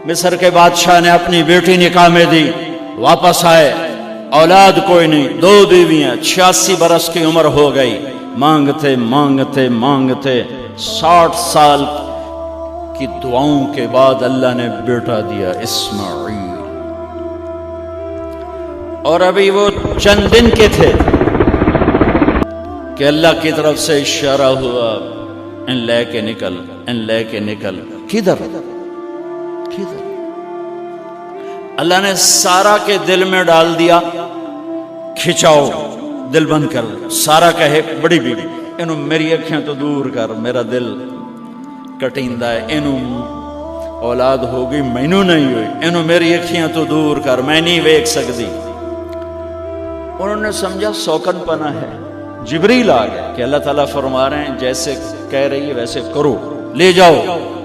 مصر کے بادشاہ نے اپنی بیٹی نکاح میں دی، واپس آئے، اولاد کوئی نہیں، 2 بیویاں، 86 برس کی عمر ہو گئی، مانگتے مانگتے مانگتے 60 سال کی دعاؤں کے بعد اللہ نے بیٹا دیا، اسماعیل۔ اور ابھی وہ چند دن کے تھے کہ اللہ کی طرف سے اشارہ ہوا، ان لے کے نکل، ان لے کے نکل۔ کدھر؟ کدھر؟ اللہ نے سارا کے دل میں ڈال دیا، کھچاؤ، دل بند کر۔ سارا کہے بڑی بیوی، انہوں میری اکھیاں تو دور کر، میرا دل کٹیندہ ہے، انہوں اولاد ہوگی مینوں نہیں ہوئی، انہوں میری اکھیاں تو دور کر، میں نہیں ویکھ سکتی۔ انہوں نے سمجھا سوکن پنا ہے۔ جبریل آ گیا کہ اللہ تعالیٰ فرما رہے ہیں جیسے کہہ رہی ہے ویسے کرو، لے جاؤ۔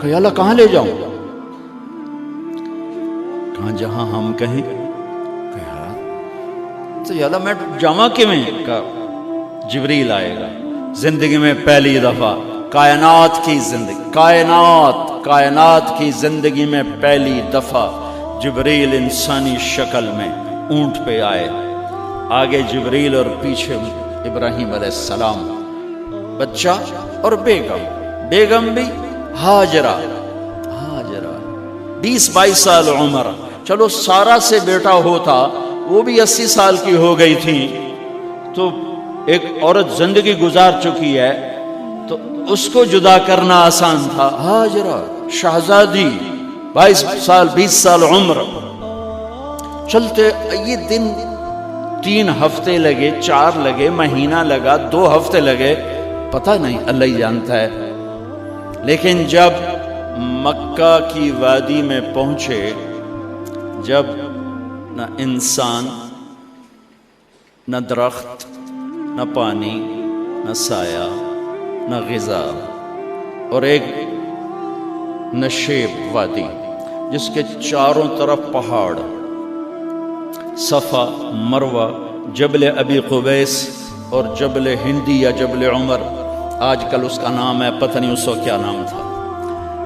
کہ اللہ کہاں لے جاؤں؟ کہاں جہاں ہم کہیں۔ کہا تو اللہ میں جامع کیویں؟ کہا جبریل آئے گا زندگی میں پہلی دفعہ، کائنات کی زندگی میں پہلی دفعہ جبریل انسانی شکل میں اونٹ پہ آئے، آگے جبریل اور پیچھے ابراہیم علیہ السلام، بچہ اور بیگم بھی ہاجرہ 20-22 سال عمر۔ چلو سارا سے بیٹا ہوتا، وہ بھی 80 سال کی ہو گئی تھی، تو ایک عورت زندگی گزار چکی ہے تو اس کو جدا کرنا آسان تھا۔ ہاجرہ شہزادی 20 سال عمر۔ چلتے یہ دن 3 ہفتے لگے، 4 لگے، مہینہ لگا، 2 ہفتے لگے، پتہ نہیں، اللہ ہی جانتا ہے۔ لیکن جب مکہ کی وادی میں پہنچے، جب نہ انسان، نہ درخت، نہ پانی، نہ سایہ، نہ غذا، اور ایک نشیب وادی جس کے چاروں طرف پہاڑ، صفا، مروہ، جبل ابی قبیس اور جبل ہندی یا جبل عمر، آج کل اس کا نام ہے، پتہ نہیں اس وقت کیا نام تھا،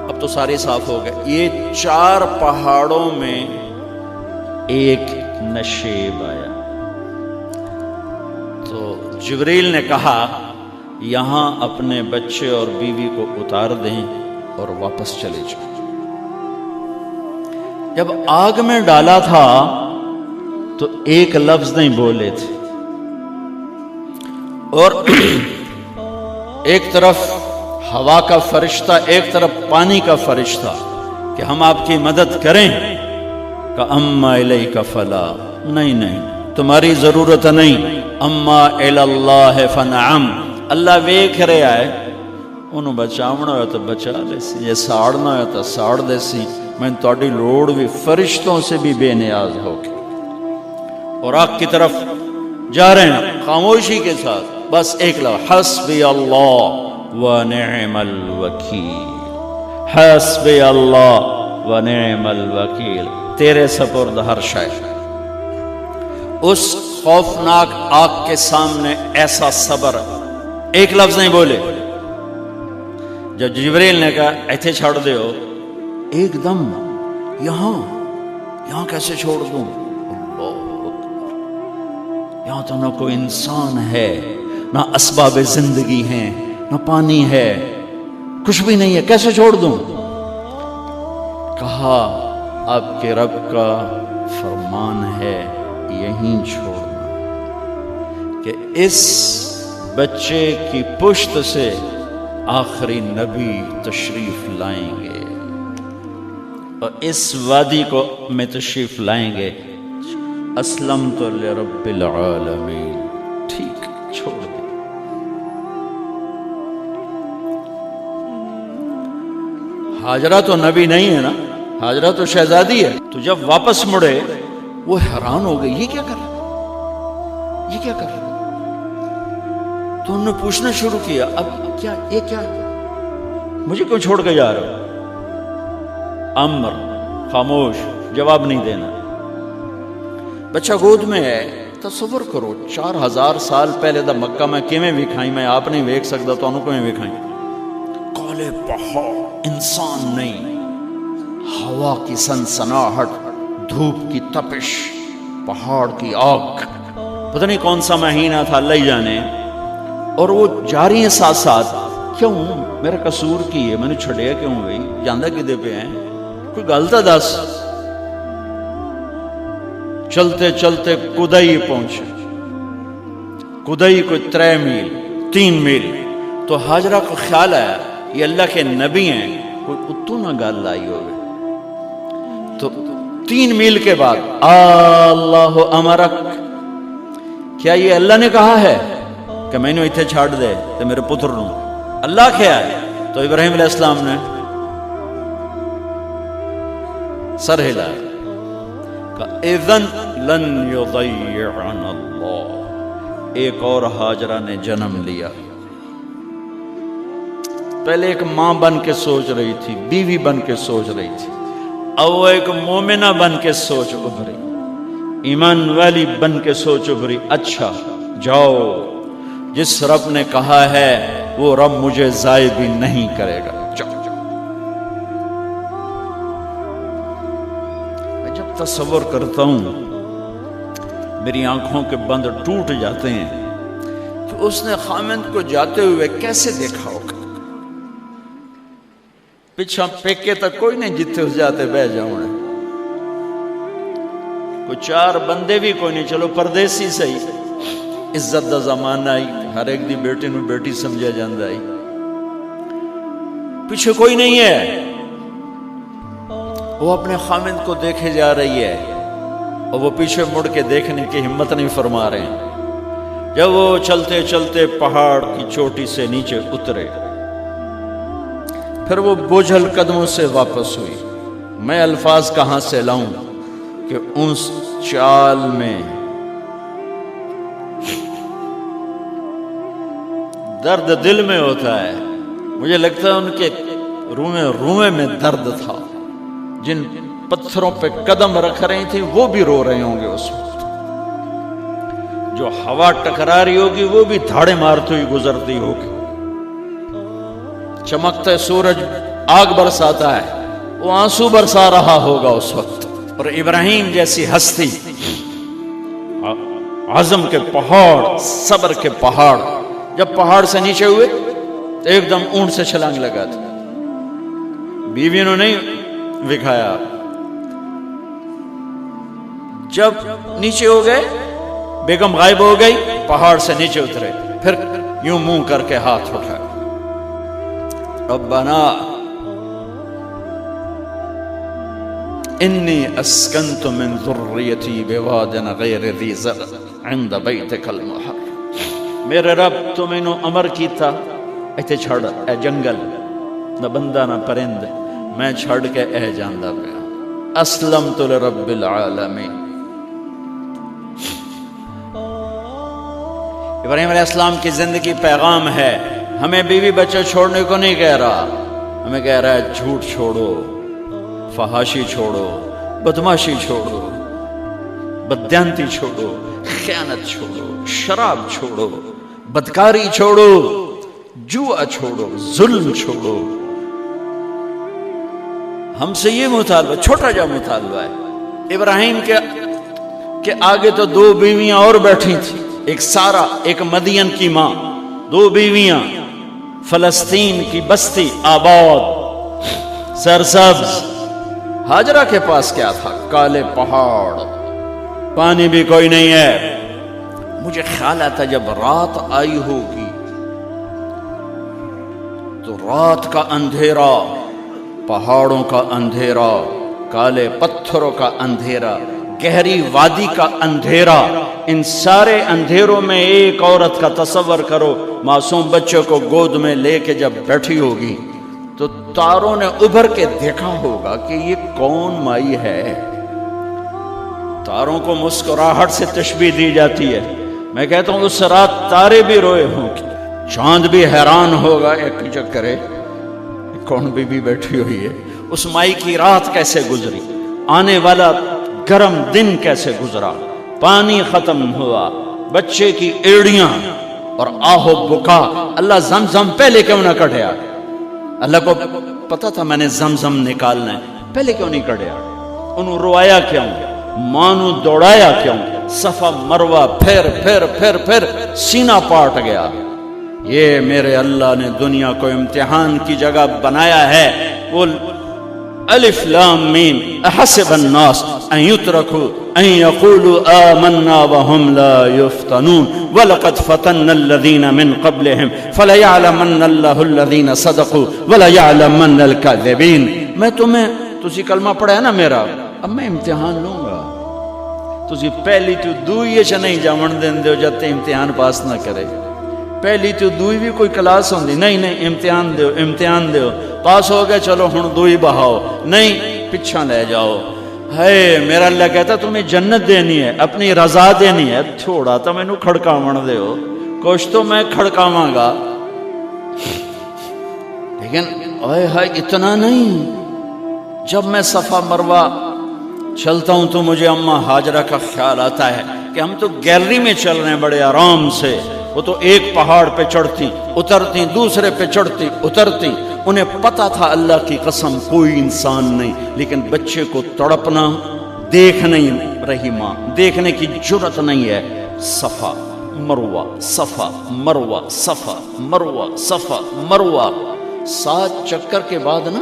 اب تو سارے صاف ہو گئے۔ یہ 4 پہاڑوں میں ایک نشیب آیا، تو جبریل نے کہا یہاں اپنے بچے اور بیوی کو اتار دیں اور واپس چلے جائیں۔ جب آگ میں ڈالا تھا تو ایک لفظ نہیں بولے تھے، اور ایک طرف ہوا کا فرشتہ، ایک طرف پانی کا فرشتہ کہ ہم آپ کی مدد کریں، کہ اما الیک فلا، نہیں تمہاری ضرورت نہیں، اما اللہ فنعم، اللہ ویکھ رہا ہے، انہوں بچاونا ہو تو بچا لے سی، یہ ساڑنا ہو تو ساڑ دے سی، میں تہاڈی لوڑ بھی فرشتوں سے بھی بے نیاز ہو کے۔ اور آگ کی طرف جا رہے ہیں خاموشی کے ساتھ، بس ایک لفظ، حسبی اللہ ونعم الوکیل، حسبی اللہ ونعم الوکیل، تیرے سپرد ہر شے۔ اس خوفناک آگ کے سامنے ایسا صبر، ایک لفظ نہیں بولے۔ جب جبریل نے کہا ایتھے چھوڑ دے ہو، ایک دم یہاں کیسے چھوڑ دوں؟ یہاں تو نہ کوئی انسان ہے، نہ اسباب زندگی ہیں، نہ پانی ہے، کچھ بھی نہیں ہے، کیسے چھوڑ دوں؟ کہا آپ کے رب کا فرمان ہے یہیں چھوڑنا، کہ اس بچے کی پشت سے آخری نبی تشریف لائیں گے اور اس وادی کو میں تشریف لائیں گے۔ اسلمت لرب العالمین، ٹھیک چھوڑ دے۔ ہاجرہ تو نبی نہیں ہے نا، ہاجرہ تو شہزادی ہے۔ تو جب واپس مڑے وہ حیران ہو گئی، یہ کیا کر رہا، یہ کیا کر رہا؟ تو انہوں نے پوچھنا شروع کیا، اب کیا، یہ کیا، مجھے کیوں چھوڑ کے جا رہے ہو؟ امر، خاموش، جواب نہیں دینا۔ بچہ گود میں ہے، تصور کرو 4000 سال پہلے دا مکہ میں کیویں وکھائی، میں آپ نہیں ویکھ سکتا تو انہوں کیویں وکھائی؟ کالے پہاڑ، انسان نہیں، ہوا کی سنسناہٹ، دھوپ کی تپش، پہاڑ کی آگ، پتہ نہیں کون سا مہینہ تھا اللہ ہی جانے، اور وہ جاری ہیں ساتھ ساتھ. کیوں میرا قصور کی ہے، میں نے چھڑیا کیوں بھائی، جاندہ کدے پہ ہیں، کوئی غلطہ دس. چلتے چلتے کدئی پہنچے. کدئی کوئی 3 میل 3 میل. تو ہاجرہ کو خیال آیا یہ اللہ کے نبی ہیں، کوئی اتو نہ گال لائی ہوئے. تو 3 میل کے بعد اللہ امرک، کیا یہ اللہ نے کہا ہے کہ میں نے اتنے چھاڑ دے تو میرے پتر نو اللہ کیا ہے؟ تو ابراہیم علیہ السلام نے سر ہلایا کہ اذن لن یضیعنا اللہ. ایک اور ہاجرہ نے جنم لیا. پہلے ایک ماں بن کے سوچ رہی تھی، بیوی بن کے سوچ رہی تھی، اب وہ ایک مومنہ بن کے سوچ ابھری، ایمان والی بن کے سوچ ابھری. اچھا جاؤ، جس رب نے کہا ہے وہ رب مجھے ضائع بھی نہیں کرے گا. جاؤ. میں جب تصور کرتا ہوں میری آنکھوں کے بند ٹوٹ جاتے ہیں کہ اس نے خامند کو جاتے ہوئے کیسے دیکھا ہوگا. پیچھا پیکے تک کوئی نہیں جتے اس جاتے بہ جاؤں، کوئی 4 بندے بھی کوئی نہیں، چلو پردیسی صحیح. عزت دا زمانہ آئی، ہر ایک دی بیٹی نو بیٹی سمجھا جاندہ آئی. پیچھے کوئی نہیں ہے، وہ اپنے خامند کو دیکھے جا رہی ہے اور وہ پیچھے مڑ کے دیکھنے کی ہمت نہیں فرما رہے ہیں. جب وہ چلتے چلتے پہاڑ کی چوٹی سے نیچے اترے، پھر وہ بوجھل قدموں سے واپس ہوئی. میں الفاظ کہاں سے لاؤں کہ اس چال میں درد دل میں ہوتا ہے. مجھے لگتا ہے ان کے روئے میں درد تھا. جن پتھروں پہ قدم رکھ رہی تھی وہ بھی رو رہے ہوں گے اس وقت. جو ہوا ٹکرا رہی ہوگی وہ بھی دھاڑے مارتی ہوئی گزرتی ہوگی. چمکتا سورج آگ برساتا ہے، وہ آنسو برسا رہا ہوگا اس وقت. اور ابراہیم جیسی ہستی، عزم کے پہاڑ، صبر کے پہاڑ، جب پہاڑ سے نیچے ہوئے تو ایک دم اونٹ سے چھلانگ لگا تھا. بیوی نے نہیں دکھایا. جب نیچے ہو گئے، بیگم غائب ہو گئی، پہاڑ سے نیچے اترے، پھر یوں منہ کر کے ہاتھ اٹھایا، ربنا انی اسکنت من ذریتی بواد غیر ذی زرع عند بیتک المحرم. میرے رب تو میں نے امر کیتا ایتھے چھڑ، اے جنگل نہ بندہ نہ پرند، میں چھڑ کے اے جاندہ پہ اسلمت لرب العالمین. ابراہیم علیہ السلام کی زندگی پیغام ہے. ہمیں بیوی بچے چھوڑنے کو نہیں کہہ رہا، ہمیں کہہ رہا ہے جھوٹ چھوڑو، فحاشی چھوڑو، بدماشی چھوڑو، بددیانتی چھوڑو، خیانت چھوڑو، شراب چھوڑو، بدکاری چھوڑو، جوا چھوڑو، ظلم چھوڑو. ہم سے یہ مطالبہ، چھوٹا جا مطالبہ ہے. ابراہیم کے آگے تو 2 بیویاں اور بیٹھی تھیں، ایک سارا، ایک مدین کی ماں، 2 بیویاں. فلسطین کی بستی آباد، سرسبز. ہاجرہ کے پاس کیا تھا؟ کالے پہاڑ، پانی بھی کوئی نہیں ہے. مجھے خیال آتا جب رات آئی ہوگی تو رات کا اندھیرا، پہاڑوں کا اندھیرا، کالے پتھروں کا اندھیرا، گہری وادی کا اندھیرا، ان سارے اندھیروں میں ایک عورت کا تصور کرو، معصوم بچوں کو گود میں لے کے جب بیٹھی ہوگی تو تاروں نے ابھر کے دیکھا ہوگا کہ یہ کون مائی ہے. تاروں کو مسکراہٹ سے تشبیہ دی جاتی ہے. میں کہتا ہوں اس رات تارے بھی روئے ہوں گے، چاند بھی حیران ہوگا، ایک چکرے کون بی بی بیٹھی ہوئی ہے. اس مائی کی رات کیسے گزری، آنے والا گرم دن کیسے گزرا، پانی ختم ہوا، بچے کی ایڑیاں اور آہو بکا. اللہ زمزم پہلے کیوں نہ کٹیا؟ اللہ کو پتا تھا میں نے زمزم نکالنا ہے. پہلے کیوں نہیں کڑیا؟ انہوں روایا کیوں؟ ماں نو دوڑایا کیوں؟ صفا مروا پھر سینہ پاٹ گیا۔ یہ میرے اللہ نے دنیا کو امتحان کی جگہ بنایا ہے۔ وہ الف لام میم احسب الناس ان يتركوا ان يقولوا آمنا وهم لا يفتنون ولقد فتنا الذين من قبلهم فليعلمن الله الذين صدقوا وليعلمن الكاذبين۔ میں تسی کلمہ پڑھا ہے نا میرا، اب میں امتحان لوں گا۔ تسی پہلی تو دوئی چ نہیں جاون دین دیو جب تے امتحان پاس نہ کرے۔ پہلی تو دوئی بھی کوئی کلاس ہوندی نہیں، امتحان دیو پاس ہو گئے چلو ہن دوئی بہاؤ، نہیں پچھا لے جاؤ۔ ہے میرا اللہ کہتا تمہیں جنت دینی ہے، اپنی رضا دینی ہے، تھوڑا تو مینوں کھڑکاون دیو، کچھ تو میں کھڑکاواں گا، لیکن اوئے ہائے اتنا نہیں۔ جب میں صفا مروہ چلتا ہوں تو مجھے اماں ہاجرہ کا خیال آتا ہے کہ ہم تو گیلری میں چل رہے ہیں بڑے آرام سے، وہ تو ایک پہاڑ پہ چڑھتی اترتی، دوسرے پہ چڑھتی اترتی، انہیں پتا تھا اللہ کی قسم کوئی انسان نہیں، لیکن بچے کو تڑپنا دیکھ نہیں رہی ماں، دیکھنے کی جرت نہیں ہے۔ صفا مروہ صفا مروہ صفا مروہ صفا مروہ، 7 چکر کے بعد نا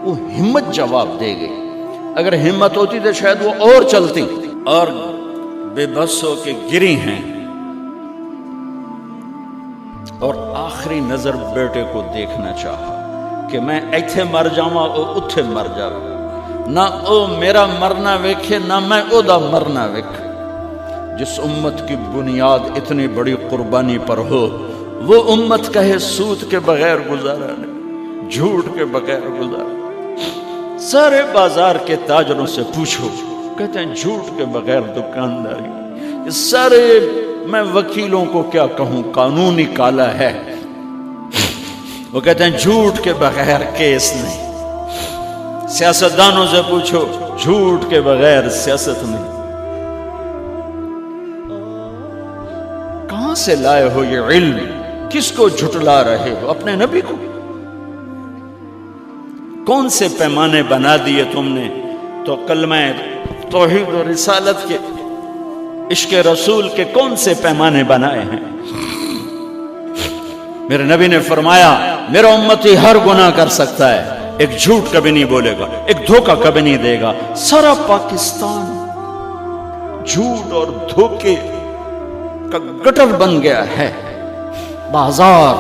وہ ہمت جواب دے گئی۔ اگر ہمت ہوتی تو شاید وہ اور چلتی، اور بے بس ہو کے گری ہیں، اور آخری نظر بیٹے کو دیکھنا چاہا کہ میں ایتھے مر جاواں او اتھے مر جاواں، نہ او میرا مرنا ویکھے نہ میں او دا مرنا ویکھ۔ جس امت کی بنیاد اتنی بڑی قربانی پر ہو، وہ امت کہے سود کے بغیر گزارا نہیں، جھوٹ کے بغیر گزارا۔ سارے بازار کے تاجروں سے پوچھو، کہتے ہیں جھوٹ کے بغیر دکانداری۔ سارے میں وکیلوں کو کیا کہوں، قانون نکالا ہے، وہ کہتے ہیں جھوٹ کے بغیر کیس نہیں۔ سیاستدانوں سے پوچھو، جھوٹ کے بغیر سیاست نہیں۔ کہاں سے لائے ہو یہ علم؟ کس کو جھٹلا رہے ہو؟ اپنے نبی کو؟ کون سے پیمانے بنا دیے تم نے؟ تو کلمہ توحید و رسالت کے، عشق رسول کے کون سے پیمانے بنائے ہیں؟ میرے نبی نے فرمایا میرا امتی ہر گناہ کر سکتا ہے، ایک جھوٹ کبھی نہیں بولے گا، ایک دھوکہ کبھی نہیں دے گا۔ سارا پاکستان جھوٹ اور دھوکے کا گٹر بن گیا ہے۔ بازار،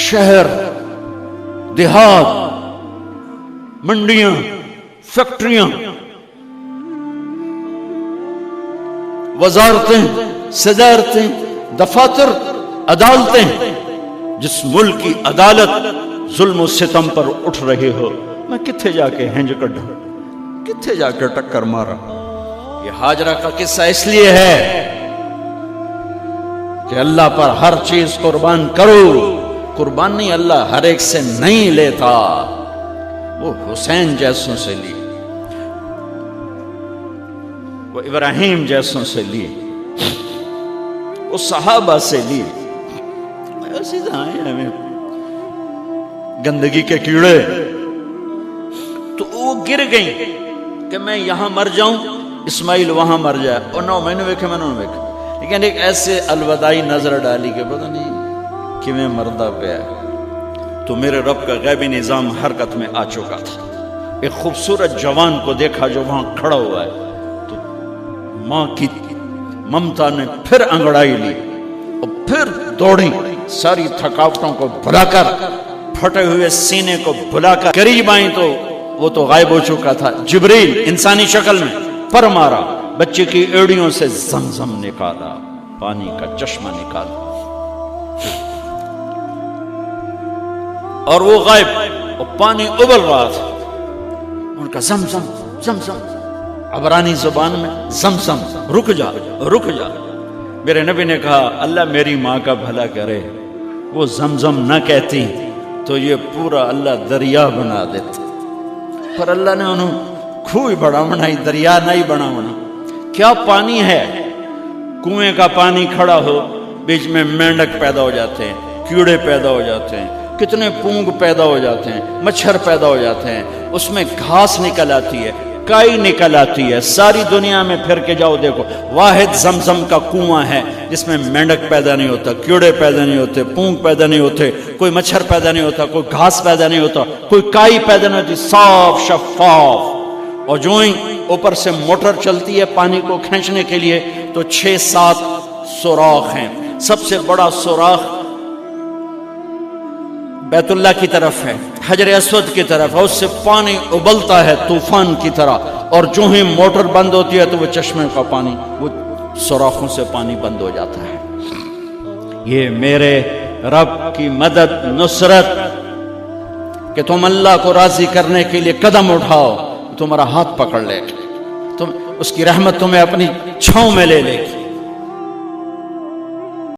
شہر، دیہات، منڈیاں، فیکٹریاں، وزارتیں، صدارتیں، دفاتر، عدالتیں، جس ملک کی عدالت ظلم و ستم پر اٹھ رہے ہو، میں کتھے جا کے ہنج کڈھا، کتھے جا کے ٹکر مارا؟ یہ ہاجرہ کا قصہ اس لیے ہے کہ اللہ پر ہر چیز قربان کرو۔ قربان نہیں، اللہ ہر ایک سے نہیں لیتا، وہ حسین جیسوں سے لی، وہ ابراہیم جیسوں سے لی، وہ صحابہ سے لی۔ ایسی ہمیں گندگی کے کیڑے، تو وہ گر گئیں کہ میں یہاں مر جاؤں، اسماعیل وہاں مر جائے، اور نو میں نے ویکھے میں نے ویکھے، لیکن ایک ایسے الوداعی نظر ڈالی کہ پتہ نہیں کہ میں مردہ پہ ہے۔ تو میرے رب کا غیبی نظام حرکت میں آ چکا تھا۔ ایک خوبصورت جوان کو دیکھا جو وہاں کھڑا ہوا ہے، تو ماں کی ممتا نے پھر انگڑائی لی اور پھر دوڑی، ساری تھکاوٹوں کو بھلا کر، پھٹے ہوئے سینے کو بھلا کر قریب آئیں تو وہ تو غائب ہو چکا تھا۔ جبریل انسانی شکل میں پر مارا، بچے کی ایڑیوں سے زمزم نکالا، پانی کا چشمہ نکالا، اور وہ غائب، اور پانی ابل رہا تھا۔ ان کا زمزم زمزم، عبرانی زبان میں زمزم، رک جا رک جا۔ میرے نبی نے کہا اللہ میری ماں کا بھلا کرے، وہ زمزم نہ کہتی تو یہ پورا اللہ دریا بنا دیتا، پر اللہ نے انہوں کھوئی بڑا بنائی، دریا نہیں بنا بنا۔ کیا پانی ہے؟ کنویں کا پانی کھڑا ہو، بیچ میں مینڈک پیدا ہو جاتے ہیں، کیڑے پیدا ہو جاتے ہیں، کتنے پونگ پیدا ہو جاتے ہیں، مچھر پیدا ہو جاتے ہیں، اس میں گھاس نکل آتی ہے، کائی نکل آتی ہے، ساری دنیا میں پھر کے جاؤ دیکھو، واحد زمزم کا کنواں ہے جس میں مینڈک پیدا نہیں ہوتا، کیڑے پیدا نہیں ہوتے، پونگ پیدا نہیں ہوتے، کوئی مچھر پیدا نہیں ہوتا، کوئی گھاس پیدا نہیں ہوتا، کوئی کائی پیدا نہیں ہوتی، صاف شفاف. اور جو ہی اوپر سے موٹر چلتی ہے پانی کو کھینچنے کے لیے تو 6-7 سوراخ ہیں. سب سے بڑا سوراخ بیت اللہ کی طرف ہے، حجر اسود کی طرف ہے، اس سے پانی ابلتا ہے طوفان کی طرح، اور جو ہی موٹر بند ہوتی ہے تو وہ چشمے کا پانی، وہ سوراخوں سے پانی بند ہو جاتا ہے. یہ میرے رب کی مدد، نصرت، کہ تم اللہ کو راضی کرنے کے لیے قدم اٹھاؤ، تمہارا ہاتھ پکڑ لے گا، تم اس کی رحمت تمہیں اپنی چھاؤں میں لے لے گی.